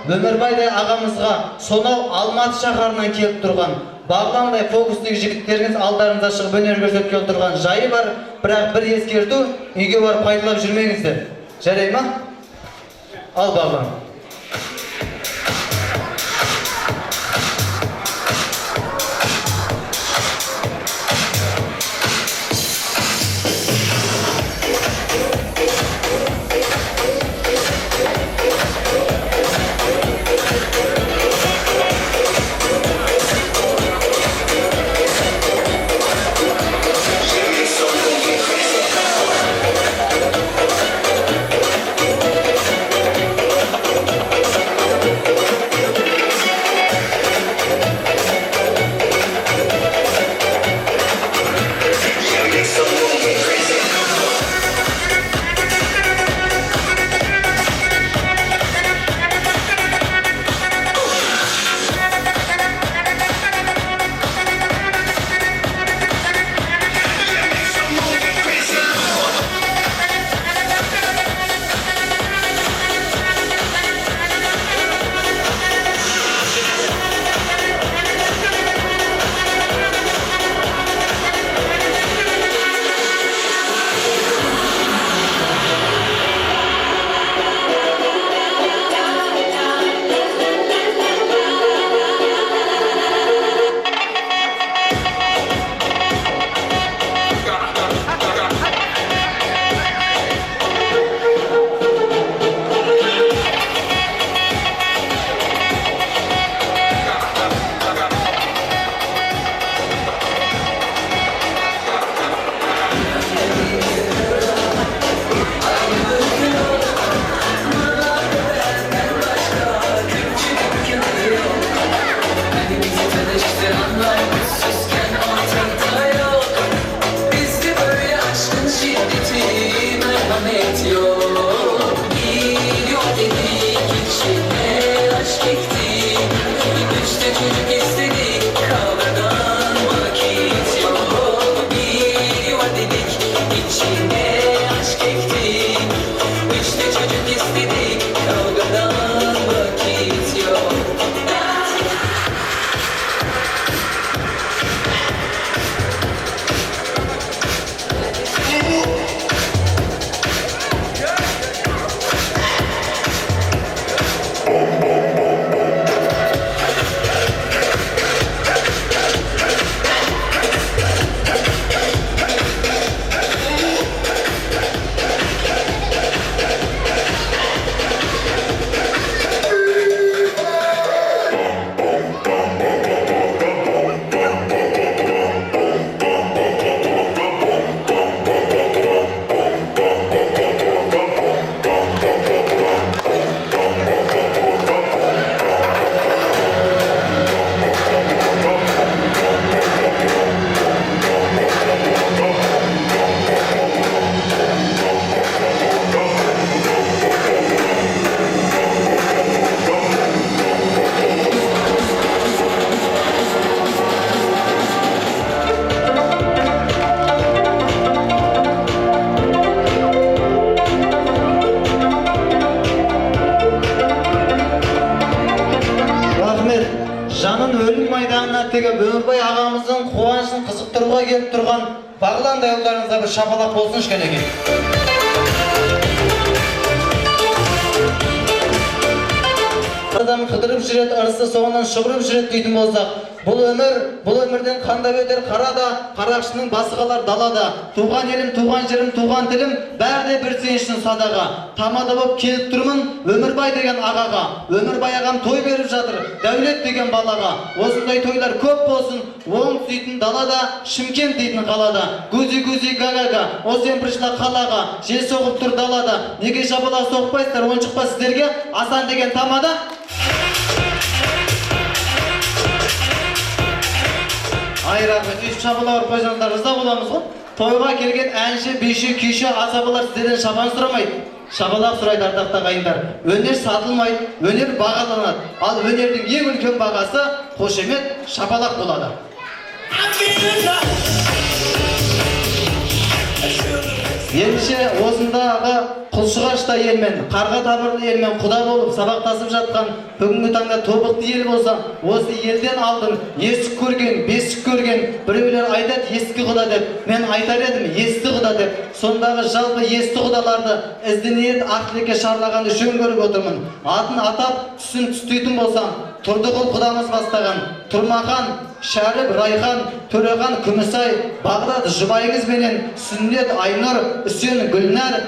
Өмірбайдай ағамызға сонау Алматы шаһарынан келіп тұрған, Бағландай фокустық жігіттеріңіз алдарыңызда шығып өнер көрсетіп тұрған жайы бар, бірақ бір ескерту, үйге барып пайдалап жүрмеңіздер. Жарай ма? Ал Бағлан. Өмірбай ағамыздың қуанышын қызықтыруға келіп тұрған Бағландай ұлдарыңызға бір шапалақ болсын кішкенеге. Адам қыдырып жүреді, ырысы соңынан шығырып жүреді дейтін болсақ, бұл өмірден қандай өтер қарада, қарақшының басы қалар далада. Туған елім, туған жерім, туған тілім, бәрі де бір сен үшін садаға. Тамада боп келіп тұрмын Өмірбай деген ағаға. Өмірбай ағам той беріп жатыр, дәулет деген балаға. Осындай тойлар көп болсын, оң түсетін далада, Шымкент дейтін қалада. Гузи-гузи га-га-га, осен пришла қалаға, жел соғып тұр далада. Неге шапалақ соқпайсыздар, он шықпа сіздерге, Асан деген тамада. Рахмет, үш шапалақ ұрып қойсаңыздар риза боламыз ғой. Тойға келген әнші, биші, күйші, асабалар сіздерден шапан сұрамайды. Шапалақ сұрайды ардақтағы ағайындар. Өнер сатылмайды, өнер бағаланады. Ал өнердің ең үлкен бағасы қошемет, шапалақ болады. Ендеше осындағы Құлшығаштай елмен, қарға табырлы елмен құда болып сабақтасып жатқан бүгінгі таңда тобықты ел болса, осы елден алдын есік көрген, бесік көрген, біреулер айтады ескі құда деп, мен айтар едім есті құда деп. Сондағы жалпы есті құдаларды ізденет ақтілікке шарлағанды жөн көріп отырмын. Атын атап, түсін түстейтін болсам, Тұрдықұл құдамыз бастаған, Тұрмахан, Шәріп, Райхан, Төрехан, Күмісай, Бағдат жұбайыңызбенен, Сүннет, Айнұр, Үсен, Гүлнар,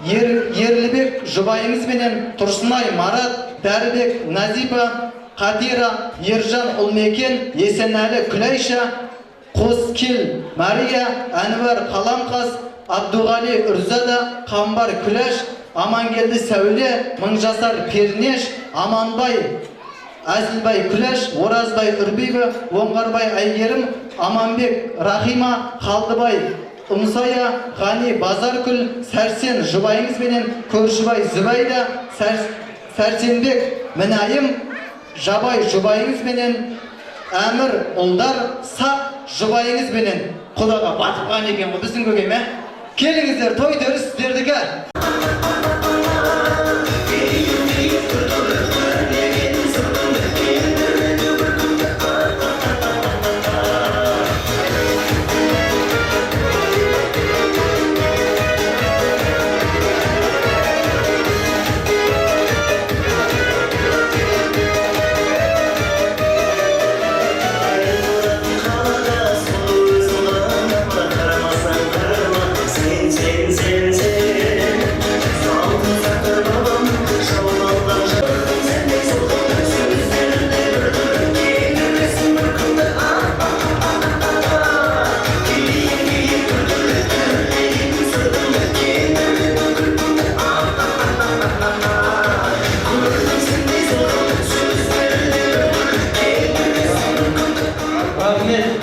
Ерлібек жұбайыңызбенен, Тұрсынай, Марат, Дәрібек, Назипа, Қатира, Ержан, Ұлмекен, Есенәлі, Күләйша, Қоскел, Мария, Әнуар, Қаламқас, Абдуғали, Үрзада, Қамбар, Күләш, Амангелді, Сәуле, Мыңжасар, Пернеш, Аманбай, Әзілбай, Күләш, Оразбай, Үрбегі, Оңғарбай, Айгерім, Аманбек, Рахима, Қалдыбай, Умсая, Ғани, Базаркүл, Сәрсен жұбайыңызбенен, Көршібай, Зүбайда, Сәрсенбек, Мінайым, Жабай жұбайыңызбенен, Әмір, Ұлдар, Сақ жұбайыңызбенен құдаға батыпқан екен ғой біздің көкем, келіңіздер, той дөріс сіздердікі.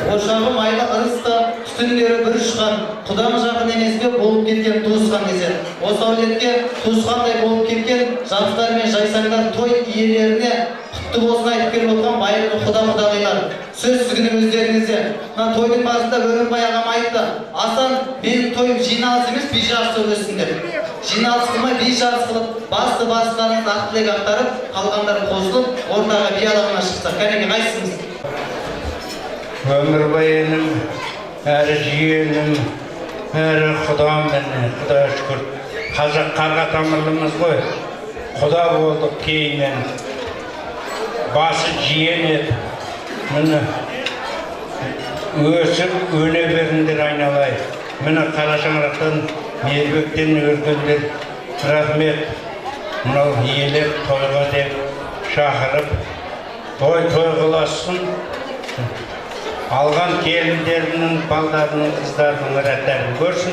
Ошағы майлы ырысты, түтіндері бір ұшқан, құдамы жақын емес пе болып кеткен туысқан деседі. Осы әулетке туысқандай болып кеткен жастар мен жайсаңдар той иелеріне құтты болсын айтып келіп отқан байырғы құда-құдағилар. Сөз сізгінің өздеріңізде. Тойдың басында Өрімбай ағам айтты, Асан, менің тойым жиналыс емес, би жарысы өсін деп. Жиналыс қылмай, би жарысы қылып, басты-бастарыңыз ақ тілек ақтарып, қалғандарын қосылып, ортаға би алаңына шықсақ. Кәнеге қайсыңыз? Өмірбайының, әрі жиенім, әрі құдам мені, құда шүкір. Қазақ қарға тамырлымыз ғой. Құда болдық кейінен. Басы жиен еді. Мені өсіп, өне беріндер айналай. Мені қара шаңырақтан, мербектен өргендер. Рахмет. Мынау иелеп, тойға деп шақырып, той қыласын. Алған келіндерінің, балдарының, қыздарының рәттәрін көрсін,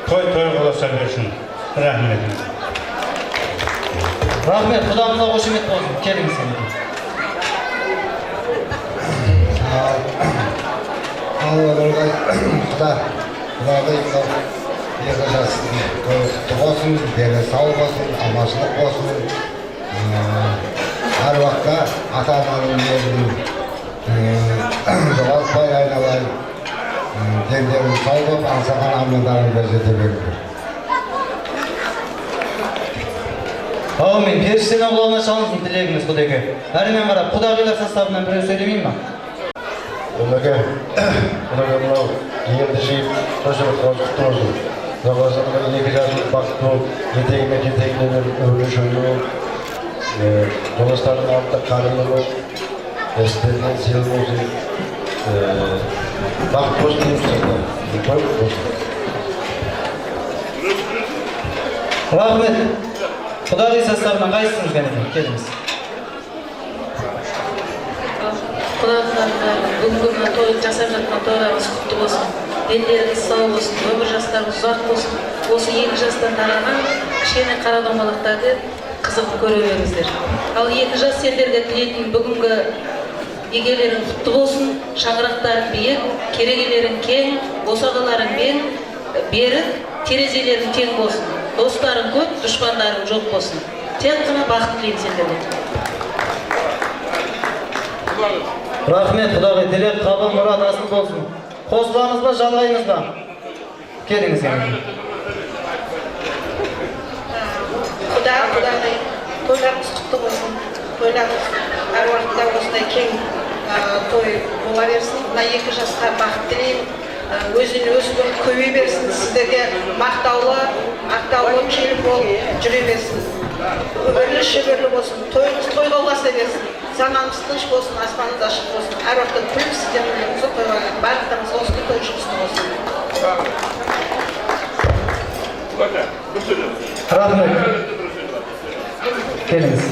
той қыласа көрсін. Рахмет. Рахмет, құдамызға қошемет болсын. Келіңіз сені. Аллағырғай, құдағай, екі жасын құтты болсын, дені сау болсын, амашылық болсын. Әр уақытта ата-ананың елінің жоғалтпай айналайын, дендерін сау болып, аңсаған амандарын бір жете берді. Аумин, періштен құлағына шалынсын тілегіңіз құдеке. Әрімен қарап, құдағилар составынан біреу сөйлемейін ма? Құдеке мынау елді жиып, қошылық құтты болсын. Жоғасының екі жасылық бақытты болып, жетегіне өлі шөлі болып, жоластардың алдында қарылы болып, Esterinden silmozu bak pozitifsizde, yukarı pozitif. Rahmet. Құдағи составынан қайсыңыз кәне? Келіңіз. Құдағилар бүгінгі той жасап жатқан тойларыңыз құтты болсын. Дендеріңіз сау болсын, өмір жастарыңыз ұзақ болсын. Осы екі жастан тараған кішкене қара домалақтарды қызығып көре беріңіздер. Ал екі жас сендерге тілейтін бүгінгі егелерің құтты болсын, шаңырақтарың биік, керегелерің кең, босағаларың берік, терезелерің тең болсын. Достарың көп, дұшпандарың жоқ болсын. Тек қана бақыт тілеймін сендерге. Рахмет, құдағи, тілек қабыл мұрат асыл болсын. Қосыламыз ба, жалғаймыз ба? Келіңіз. тойларымыз құтты болсын. Тойларымыз әр уақытта осындай кең той бола берсін. Мына 2 жасқа бақыт тілеймін. Өзін өсіп көбейе берсін. Сіздерге мақтаулы, ақтаулы келін болып жүре берсін. Өрлі шеберлі болсын. Тойыңыз тойға ұласа берсін. Заманымыз тыныш болсын, аспанымыз ашық болсын. Әр уақытта күліп сіздермен осы тойға барлықтарыңыз осы той жұмысты болсын. Рахмет. Келіңіз.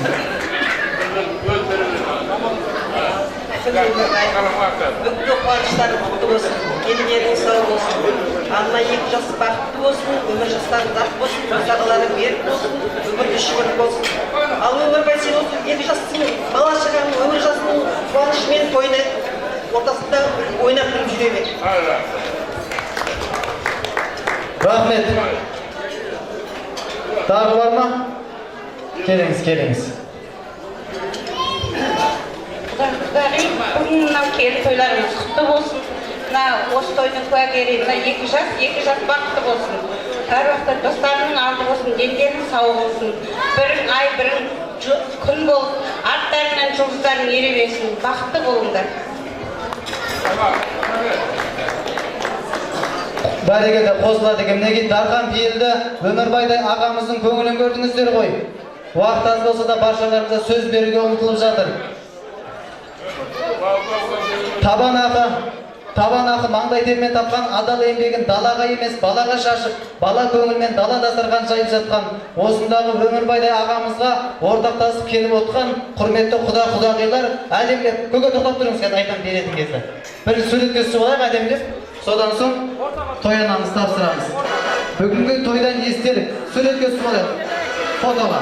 Бүкіл қуаныштарың құтты болсын, келіндеріңіз сау болсын, алма 2 жас бақытты болсын, өмір жастарың ұзақ болсын, ұрпақтарың берік болсын, өмірге шүкір болсын. Ал өмірбай сен осы 2 жастың бала шағаның өмір жасының қуанышымен тойына ортасында ойнап тұрып жүре бер. Рахмет. Тағы бар ма? Келіңіз. Бүгін мынау келін тойларымыз құтты болсын. Осы тойдың куәгері 2 жас бақытты болсын. Әр уақытта достарының алды болсын, дендерің сау болсын. Бірің ай, бірің күн болып, арттарынан жұлдыздарың ере берсін. Бақытты болыңдар. Бәрекелді қосылады екен. Неге Дархан пейілді Өмірбайдай ағамыздың көңілін көрдіңіздер ғой. Уақыт аз болса да баршаларымызға сөз беруге ұмтылып жатыр. Табан ақы маңдай термен тапқан адал еңбегін далаға емес балаға шашып, бала көңілмен дала дастархан жайып жатқан осындағы Өмірбайдай ағамызға ортақтасып келіп отқан құрметті құдағилар, әдемілеп, көке тоқтап тұрыңыз қазір айтам беретін кезде. Бір суретке түсіп алайық әдемілеп, содан соң той анамыз тапсырамыз. Бүгінгі тойдан естелік, суретке түсіп алайық, фотоға.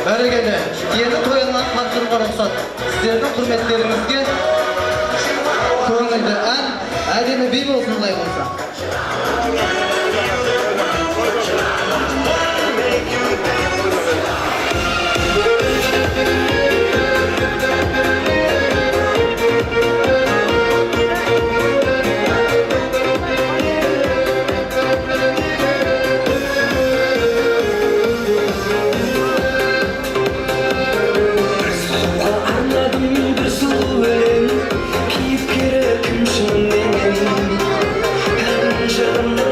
Бәрекелді, енді тойынан қатысуға рұқсат. Сіздердің құрметтеріңізге көңілді ән, әдемі би болсын олай болса. Кейіпкері кім шын менен, ән жырымның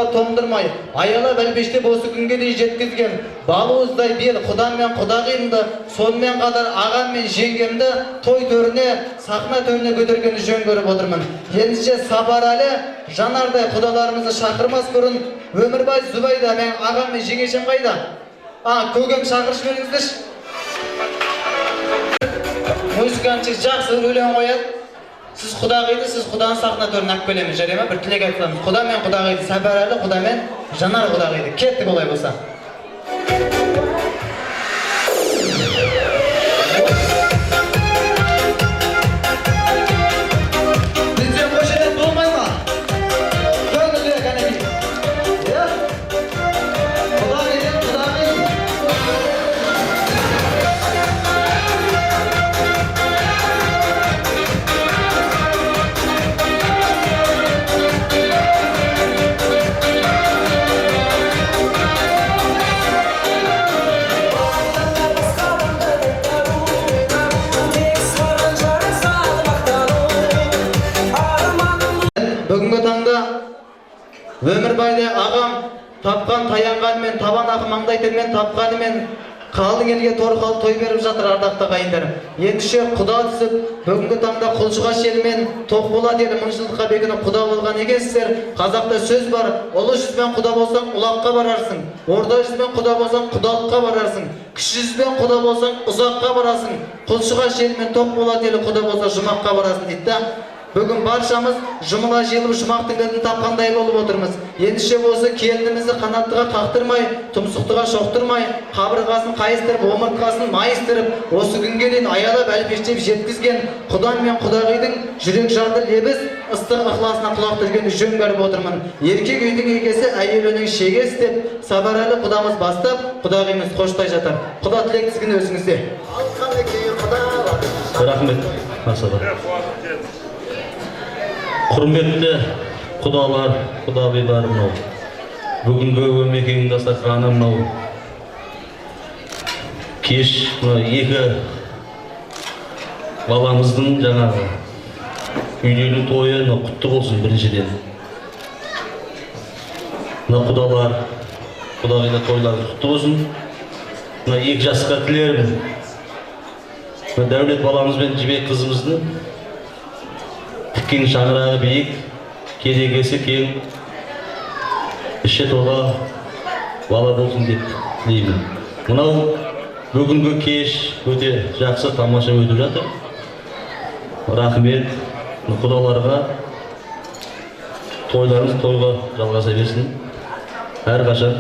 ұрпаққа тоңдырмай, аялап әлпештеп осы күнге дейін жеткізген балуыздай бел құдан мен құдағиымды, сонымен қатар ағам мен жеңгемді той төріне, сахна төріне көтергенді жөн көріп отырмын. Ендеше Сапарәлі, Жанардай құдаларымызды шақырмас бұрын Өмірбай, Зубайда, мен ағам мен жеңешем қайда? Көкем шақырыш беріңіздерші. Музыканчы жақсы өлең қояды. Сіз құдағиды, сіз құданы сахна төріне алып келеміз, жарай ма? Бір тілек айтамыз. Құда мен құдағиды, Сапарәлі құда мен Жанар құдағиды. Кеттік олай болса. Бізден қошелет болмай ма? Көңілдер кәнеки. Құдағиды, құдағиды. Бүгінгі таңда Өмірбайды ағам тапқан таянғанымен, табан ақы маңдайтынмен тапқанымен қалың елге торқалы той беріп жатыр, ардақты ағайындар. Ендеше құда түсіп, бүгінгі таңда Құлшығаш елімен Тоқболат елі мыңжылдыққа бекініп құда болған екенсіздер. Қазақта сөз бар: ұлы жүзбен құда болсаң, ұлаққа барарсың. Орта жүзбен құда болсаң, құдалыққа барарсың. Кіші жүзбен құда болсаң, ұзаққа барасың. Құлшығаш елімен Тоқболат елі құда болса, жұмаққа барасың дейді. Бүгін баршамыз жұмыла желіп жұмақтың кілтін тапқандай болып отырмыз. Ендеше осы келінімізді қанаттыға қақтырмай, тұмсықтыға шоқтырмай, қабырғасын қайыстырып, омыртқасын майыстырып, осы күнге дейін аялап әлпештеп жеткізген құдан мен құдағидің жүрек жарды лебіз, ыстық ықыласына құлақ түргенді жөн көріп отырмын. Еркек үйдің егесі, әйелінің шегесі деп Сапарәлі құдамыз бастап, құдағимыз қоштай жатар. Құда тілек тізгін өзіңізде. Рахмет, Асаба. Құрметті құдалар, құдағилар мынау. Бүгінгі өмекең дастарханы мынау. Кеш екі баламыздың жаңағы үйлену тойы құтты болсын біріншіден. Құдалар, құдағилар тойлары құтты болсын. Екі жасқа тілерім. Дәулет баламыз бен Жібек қызымыздың тіккен шаңырағы биік, керегесі кең, іші тола бала болсын деп тілеймін. Мынау бүгінгі кеш өте жақсы, тамаша өтіп жатыр. Рахмет құдаларға, тойларыңыз тойға жалғаса берсін. Әрқашан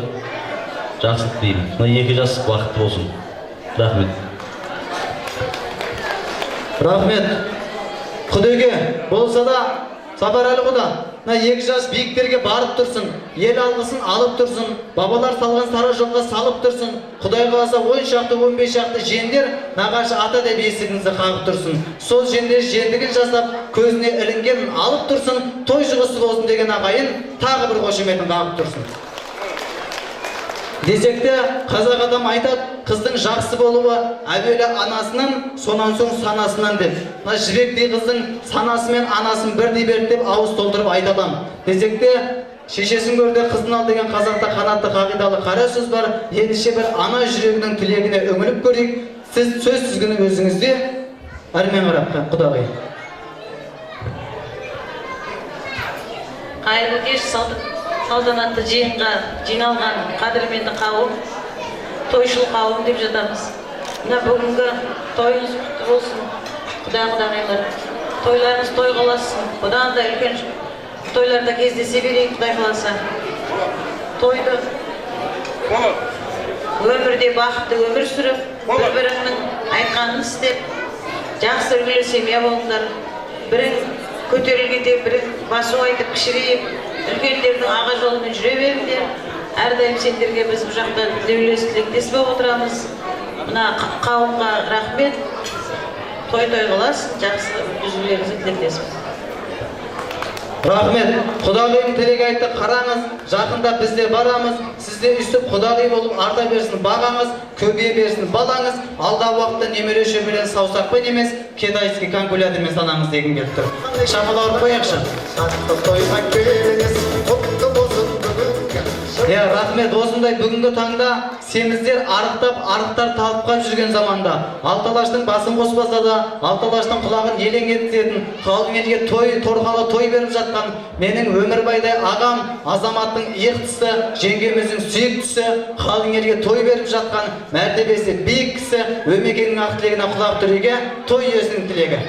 жақсылық тілеймін. Екі жас бақытты болсын. Рахмет. Рахмет. Құдеге болса да Сапарәлі құда, екі жас биіктерге барып тұрсын, ел алғысын алып тұрсын, бабалар салған сары жолға салып тұрсын. Құдай қаласа 10 шақты, 15 шақты жендер нағашы ата деп есігіңізді қағып тұрсын. Сол жендер жендігін жасап, көзіне ілінгенін алып тұрсын, той жұғысы болсын деген ағайын тағы бір қошеметін қағып тұрсын. Десекте қазақ адам айтады, қыздың жақсы болуы әуелі анасынан, сонан соң санасынан деп. Жібектей қыздың санасы мен анасын бірдей берді деп ауыз толтырып айтадам. Десекте шешесін көрді қыздың ал деген қазақта қанатты қағидалы қара сөз бар. Ендеше бір ана жүрегінің тілегіне үңіліп көрейік. Сіз сөз тізгіні өзіңізде. Әрмен қарап, құдағи. Қайырлы кеш, салтанатты жиынға жиналған қадірменді қауым, тойшыл қауым деп жатамыз. Мына бүгінгі тойыңыз құтты болсын, құдағилар. Тойларыңыз той қаласын, бұдан да үлкен тойларда кездесе берейік, Құдай қаласа. Тойды өмірде бақытты өмір сүріп, бір-біріңнің айтқанын істеп, жақсы үлгілі семья болыңдар. Бірің көтерілгенде бірің басу айтып кішірейіп, үлкендердің аға жолымен жүре беріңдер. Әрдайым сендерге біз бұл жақта тілеулес тілектес болып отырамыз. Мына қауымға рахмет. Той қыласын, жақсы жүзулеріңізді тілектеспін. Рахмет. Құдағиым тілек айтты, қараңыз, жақында бізде барамыз. Сізде үстіп құдағи болып арта берсін бағаңыз, көбейе берсін балаңыз. Алда уақытта немере шөберен саусақпен емес, китайский конкулятымен санаңыз деген келіп тұр. Шапалар қояқшы. Сатты тойға келіңіз, құтты болсын бүгін. Рахмет, осындай бүгінгі таңда семіздер арықтар талыпқа жүрген заманда Алталаштың басын қоспаса да, Алталаштың құлағын елең ететін, қалың елге торқалы той беріп жатқан менің Өмірбайдай ағам, азаматтың иықтысы, жеңгеміздің сүйіктісі, қалың елге той беріп жатқан мәртебесі биік кісі Өмекеңнің ақ тілегіне құлақ түруге, той иесінің тілегі.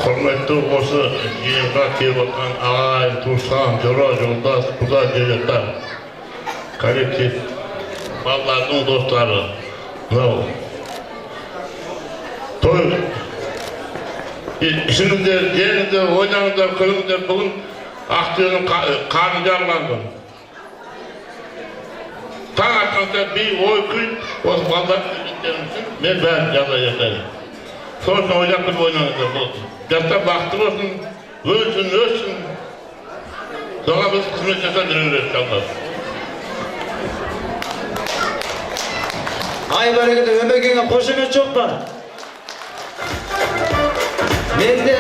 Құрметті осы жиынға келіп отқан ағайын, туысқан, жора, жолдас, құда, жерлеттер, коллектив, балалардың достары, мынау той ішіңіздер, жеңіздер, ойнаңыздар, күліңіздер, бүгін Ақтөбенің қарын жабылған. Таң атқанда бей ой күл, осы балалардың мен бәрін жаза жатайын. Сосын ойлап бір ойнаңыздар болсын. Жастар бақытты болсын, өсін. Соған біз қызмет жасап жүре береміз жалғас. Ай бәрекелді, Өмекеңе қошемет жоқ па? Мен де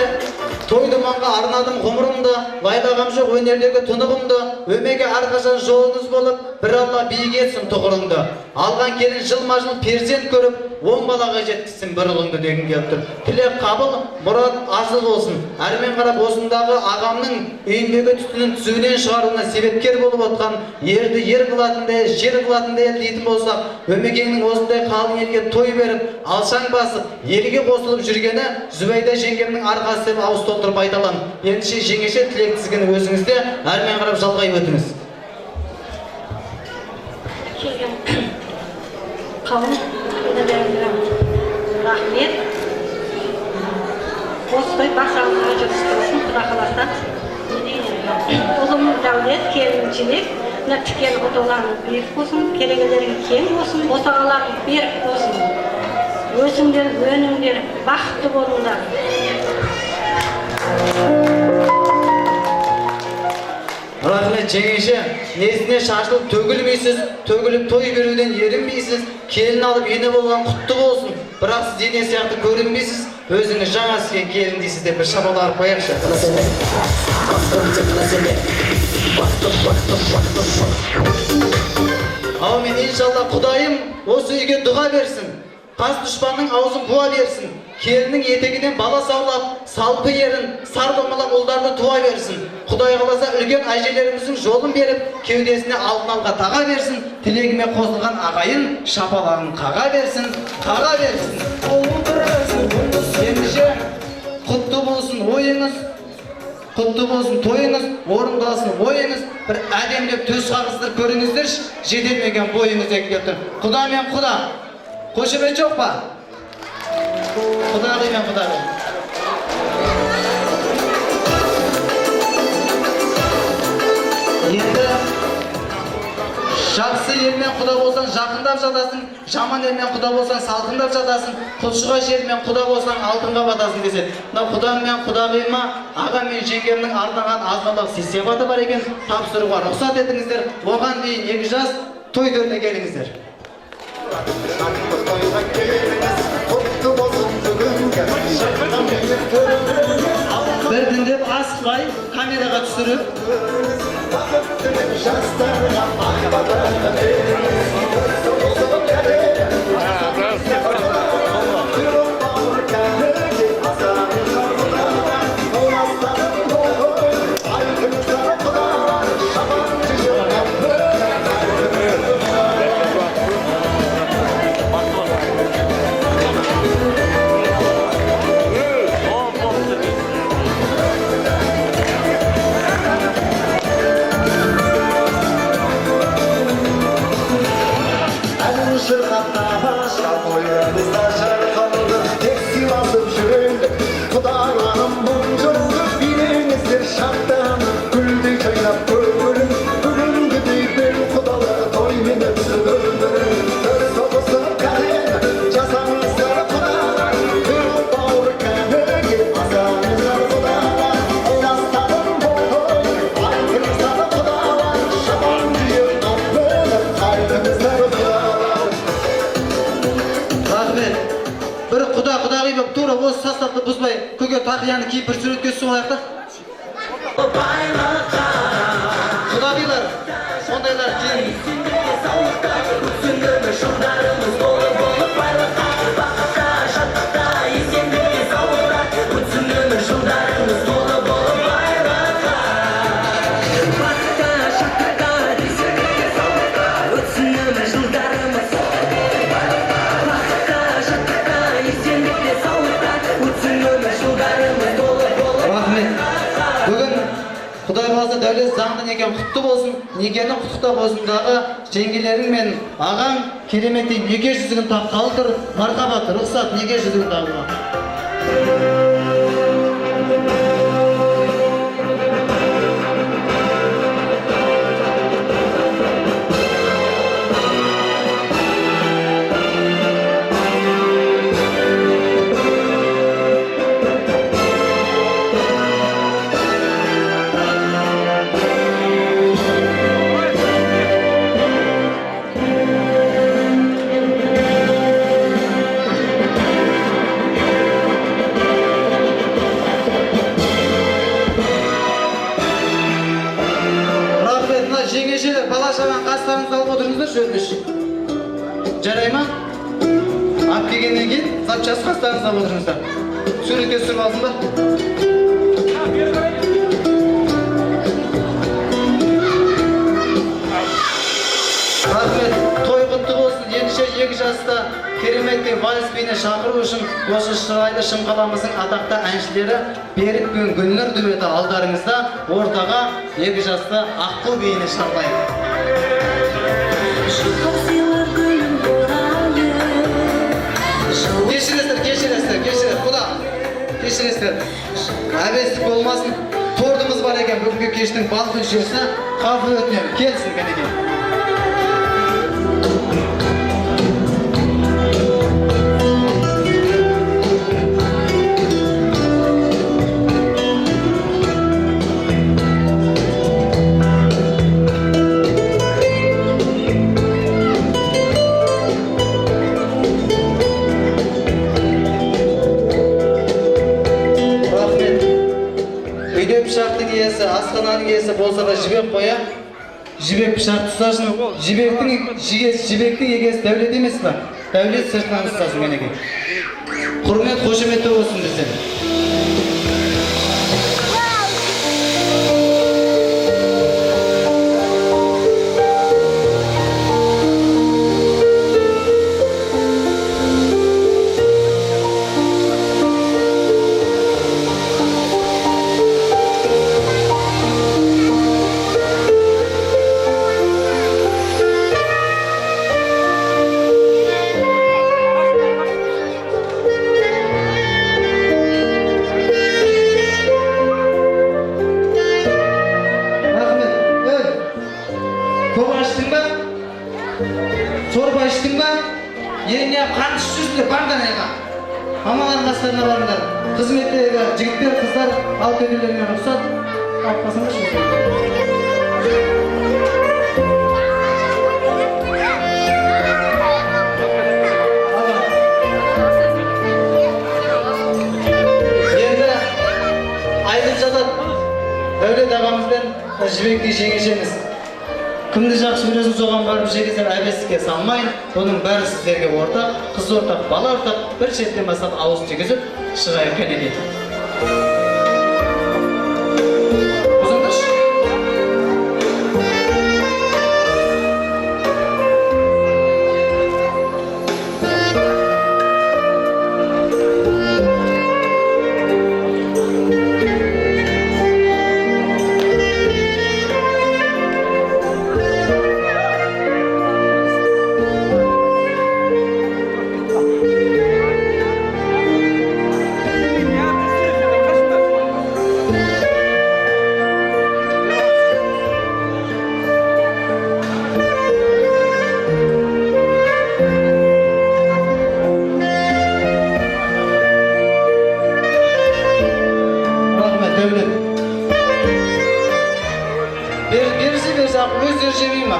той-думанға арнадым ғұмырымды, лайлағам жоқ өнердегі тұнығымды. Өмеге әрқашан жолыңыз болып, бір Алла биік етсін тұғырыңды. Алған келін жылма-жыл перзент көріп, 10 балаға жеткізсін бір ұлыңды деген келіп тұр. Тілек қабыл, мұрат асыл болсын. Әрмен қарап осындағы ағамның үйіндегі түтінін түзуінен шығаруына себепкер болып отқан ерді ер қылатындай, жер қылатындай ел дейтін болсақ, Өмекеңнің осындай қалың елге той беріп, алшаң басып, елге қосылып жүргені Зүбайда жеңгемнің арқасы деп ауыз толтырып айта аламын. Ендеше жеңеше тілек тізгіні өзіңізде, әрмен қарап жалғай өтіңіз. Қауым рахмет. Осылай бақалыға жүрістірсін, құда қаласа. Ұлым дәулет, келін жинек, тікен ұдыларың биік болсын, керегелерің кең болсын, босағаларың берік болсын. Өсіңдер, өніңдер, бақытты болыңдар. Рахмет жеңеше, несіне шашылып төгілмейсіз, төгіліп той беруден ерінбейсіз, келін алып ені болған құтты болсын. Бірақ сіз ене сияқты көрінбейсіз, өзіңіз жаңа сізге келін дейсіз деп бір шабалар қояқшы. Аумин, иншалла Құдайым осы үйге дұға берсін. Қас дұшпанның аузын буа берсін. Келінің етегінен бала саулап, салпы ерін, сар домалап ұлдарды туа берсін. Құдай қаласа үлкен әжелеріміздің жолын беріп, кеудесіне алтын алға таға берсін. Тілегіме қосылған ағайын шапалағын қаға берсін, қаға берсін. Ендеше құтты болсын ойыңыз, құтты болсын тойыңыз, орындалсын ойыңыз. Бір әдемілеп төс қағыздыр көріңіздерші, жетелмеген бойыңыз келіп тұр. Құда мен құда, қошемет жоқ па? Құдағи мен құдағи. Енді жақсы елмен құда болсаң жақындап жатасың, жаман елмен құда болсаң салқындап жатасың, құлшыға жермен құда болсаң алтынға батасың деседі. Мына құдам мен құдағиыма аға мен жеңгемнің арнаған азналық сесебаты бар екен, тапсыруға рұқсат етіңіздер. Оған дейін 2 жас той төріне келіңіздер. Бірдіндеп асықпай камераға түсіріп Құдағи болып тура осы составты бұзбай көге тақияны киіп бір суретке түсіп алайық та. Құдағилар, сондайлар кейін. Рахмет. Бүгін Құдай қаласа дәулет заңды некем құтты болсын. Некені құттықтап осындағы жеңгелерің мен ағаң кереметтей неке жүзігін таққалы тұр. Мархабат, рұқсат неке жүзігін тағуға. Жеңешелер, бала-шаған қастарыңызды алып отырыңыздар өтініш. Жарай ма? Ап келгеннен кейін запчас қастарыңызды алып отырыңыздар. Суретке түсіріп алсын ба? Рахмет, той құтты болсын. Ендеше 2 жаста кереметтей вальс биіне шақыру үшін осы шырайлы шымқаламыздың атақты әншілері Берік пен Гүлнұр дуэті алдарыңызда ортаға 2 жаста Аққу биіне шақырайық. Кешіресіздер, құда. Кешіресіздер. Әбестік болмасын. Тордымыз бар екен, бүгінгі кештің бал күншесі қафы өтінем. Келсін кәнеке. Пышақтың иесі, асхананың иесі болса да жібек қоя. Жібек пышақ тұстасын. Жібектің егесі дәулет емес па? Дәулет сыртынан ұстасын кәнеке. Құрмет, қошеметті болсын бізден. Сорпа іштің ба? Еріне қант ішсіздер, бардан айға. Мамалардың қастарына барыңдар. Қызметтегі жігіттер, қыздар, ал көдерлеріне рұқсат. Алып қасыңдар шүрді. Енді айтып жатады. Дәулет ағамызбен жібекті жеңешеміз. Кімді жақсы көресің, соған барып жегесен әбестікке салмайын. Бұның бәрі сіздерге ортақ, қыз ортақ, бала ортақ. Бір шеттен бастап ауыз жегізіп шығайық кәнеке. Өздері жемей ма?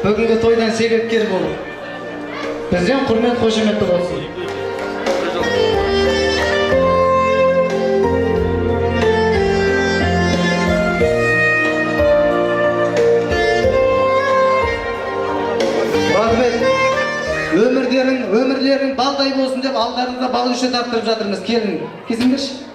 Бүгінгі тойдан себепкер болу. Бізден құрмет, қошеметті болсын. өмірлерің балдай болсын деп алдарыңызда бал үше тарттырып жатырмыз. Келin, кезіңдерші.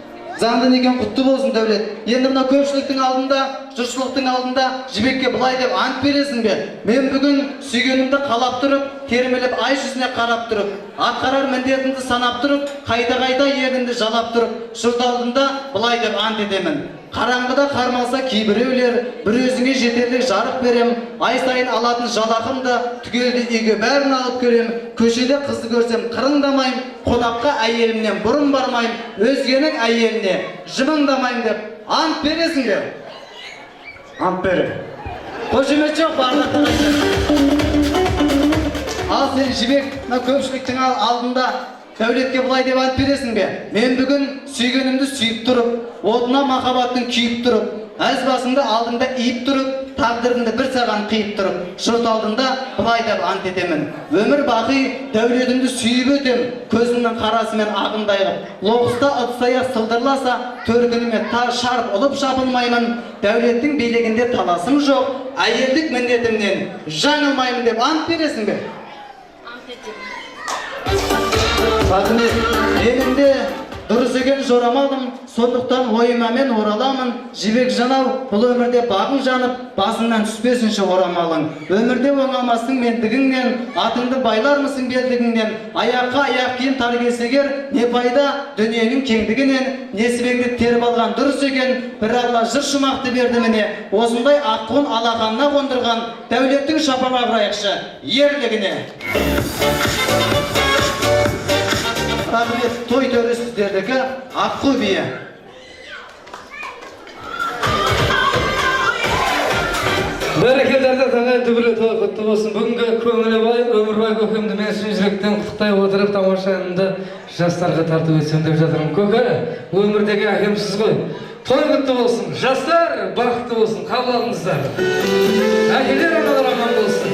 Заңды некен құтты болсын Дәулет. Енді мына көпшіліктің алдында, жұртшылықтың алдында жібекке былай деп ант бересің бе? Мен бүгін сүйгенімді қалап тұрып, термелеп ай жүзіне қарап тұрып, атқарар міндетімді санап тұрып, қайта ерінді жалап тұрып, жұрт алдында былай деп ант етемін. Қараңғыда қармалса кейбіреулер, бір өзіңе жетерлік жарық берем, ай сайын алатын жалақымды түгелді үйге бәрін алып көрем, көшеде қызды көрсем қырыңдамайым, қонаққа әйелімнен бұрын бармайым, өзгенің әйеліне жымыңдамайым деп ант бересің бе? Ант берем. Қошемет жоқ, барлық ал сен жібек, көпшіліктің алдында Дәулетке былай деп ант бересің бе? Мен бүгін сүйгенімді сүйіп тұрып, отына махаббаттың күйіп тұрып, әз басымды алдыңда иіп тұрып, тағдырымды бір саған қиып тұрып, жұрт алдында былай деп ант етемін. Өмір бақи Дәулетімді сүйіп өтем, көзімнің қарасымен ағындай қып. Лоқыста ұтсая сылдырласа, төркініме тар шарп ұлып шапылмаймын. Дәулеттің билігінде таласым жоқ, әйелдік міндетімнен жаңылмаймын деп ант бересің бе? Ант етемін. Рахмет, менің де дұрыс екен жорамалым, сондықтан ойыма мен ораламын. Жібек жанау, бұл өмірде бағың жанып, басыңнан түспесінші орамалың. Өмірде оңалмастың мендігіңнен, атыңды байлармысың белдігіңнен. Аяққа аяқ киім тар келсегер, не пайда дүниенің кеңдігінен. Несібекті теріп алған дұрыс екен, бір Алла жыр шумақты берді міне. Осындай аққон алақанына қондырған Дәулеттің шапаға бұрайықшы ерлігіне. Рахмет, той төрі сіздердікі аққу бие. Бәрекелдерді тағай түбілі той құтты болсын. Бүгінгі көңілі бай, Өмірбай көкемді мен шын жүректен құттықтай отырып, тамаша әнімді жастарға тартып өтсем деп жатырмын. Көке, өмірдегі әкемсіз ғой. Той құтты болсын. Жастар бақытты болсын. Қабыл алыңыздар. Әкелер аналар аман болсын.